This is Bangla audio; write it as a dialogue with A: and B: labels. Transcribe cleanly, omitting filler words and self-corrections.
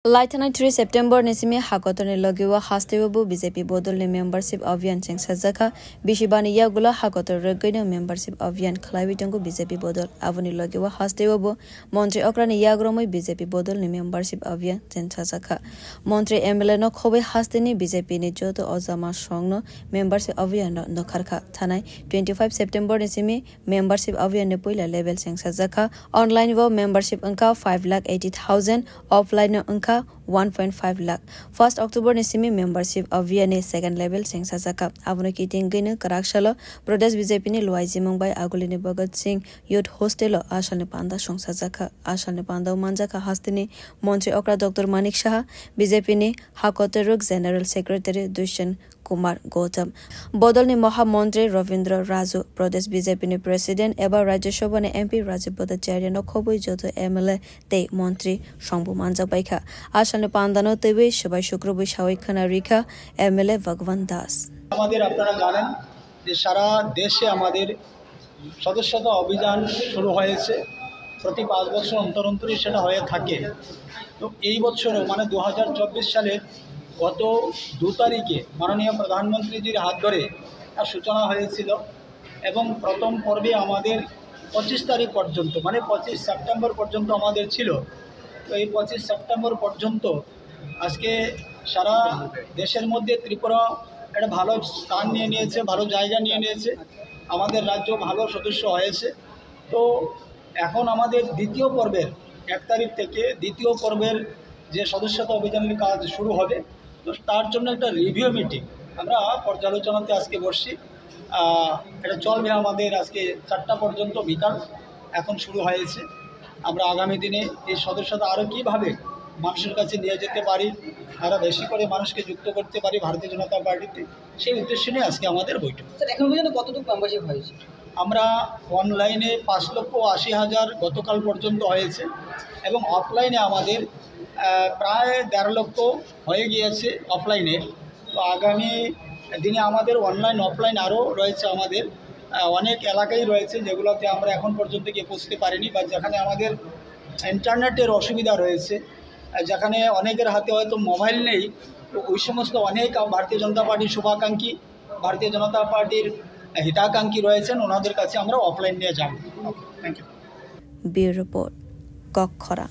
A: Lieutenant 3 September nisimi hakotone logiwa hastebu BJP bodolni membership avian cheng sajaka bishibani yagula hakotor regaino membership avian khlawitango BJP bodol avoni logiwa hastebu montri okrani yagromoi BJP bodolni membership avian cheng sajaka montri MLA no khobe hasteni BJP ni joto ozama songno membership avian no kharkha thanai 25 September nisimi membership avian ne poila level cheng sajaka online wo membership anka 5,80,000 offline no anka 1.5 lakh. 1st October nisimi membership aviane second level sengsa saka avno kiting gine karakshalo Pradesh BJP ni Luaiji Mumbai agulini Bhagat Singh Youth Hostel ashal ne panda songsa saka ashal ne panda manjaka hastini Montri Okra Dr Manik Shah BJP ni Hakoteruk General Secretary Dushan Kumar Gautam Bodol ni Mahamantri Ravindra Raju Pradesh BJP ni President Eba Rajya Sabha ni MP Rajib Bhattacharya no khoboi joto MLA te Mantri Shambhu Manja Baikha ashal ne pandano tebe সবাই শুক্রবার সাওয়াইখানা রেখা MLA ভগবান দাস
B: আমাদের আপনারা জানেন যে সারা দেশে আমাদের সদস্যতা অভিযান শুরু হয়েছে প্রতি 5 বছর অন্তর অন্তরই সেটা হয়ে থাকে তো এই বছরও মানে 2024 সালের গত 2 তারিখে মাননীয় প্রধানমন্ত্রীজির হাত ধরে তার সূচনা হয়েছিল এবং প্রথম পর্বে আমাদের 25 তারিখ পর্যন্ত মানে 25 সেপ্টেম্বর পর্যন্ত আমাদের ছিল তো এই 25 সেপ্টেম্বর পর্যন্ত আজকে সারা দেশের মধ্যে ত্রিপুরা একটা ভালো স্থান নিয়ে নিয়েছে ভালো জায়গা নিয়ে নিয়েছে আমাদের রাজ্য ভালো সদস্য হয়েছে তো এখন আমাদের দ্বিতীয় পর্বের 1 তারিখ থেকে দ্বিতীয় পর্বের যে সদস্যতা অভিযানের কাজ শুরু হবে তো তার জন্য একটা রিভিউ মিটিং আমরা পর্যালোচনাতে আজকে বসছি এটা চলবে আমাদের আজকে 4টা পর্যন্ত বিকাল এখন শুরু হয়েছে আমরা আগামী দিনে এই সদস্যতা আরও কীভাবে মানুষের কাছে নিয়ে যেতে পারি আরও বেশি করে মানুষকে যুক্ত করতে পারি ভারতীয় জনতা পার্টিতে সেই উদ্দেশ্য নিয়ে আজকে আমাদের বৈঠক।
C: স্যার এখন পর্যন্ত কতটুকু মেম্বারশিপ হয়েছে?
B: আমরা অনলাইনে 5,80,000 গতকাল পর্যন্ত হয়েছে এবং অফলাইনে আমাদের প্রায় 1.5 লক্ষ হয়ে গিয়েছে অফলাইনে তো আগামী দিনে আমাদের অনলাইন অফলাইন আরও রয়েছে আমাদের অনেক এলাকাই রয়েছে যেগুলোতে আমরা এখন পর্যন্ত গিয়ে পৌঁছতে পারিনি বা যেখানে আমাদের ইন্টারনেটের অসুবিধা রয়েছে যেখানে অনেকের হাতে হয়তো মোবাইল নেই তো ওই সমস্ত অনেক ভারতীয় জনতা পার্টির শুভাকাঙ্ক্ষী ভারতীয় জনতা পার্টির হিতাকাঙ্ক্ষী রয়েছেন ওনাদের কাছে আমরা অফলাইন নিয়ে যাব। Thank you.
A: Bureau report কক্ষরা।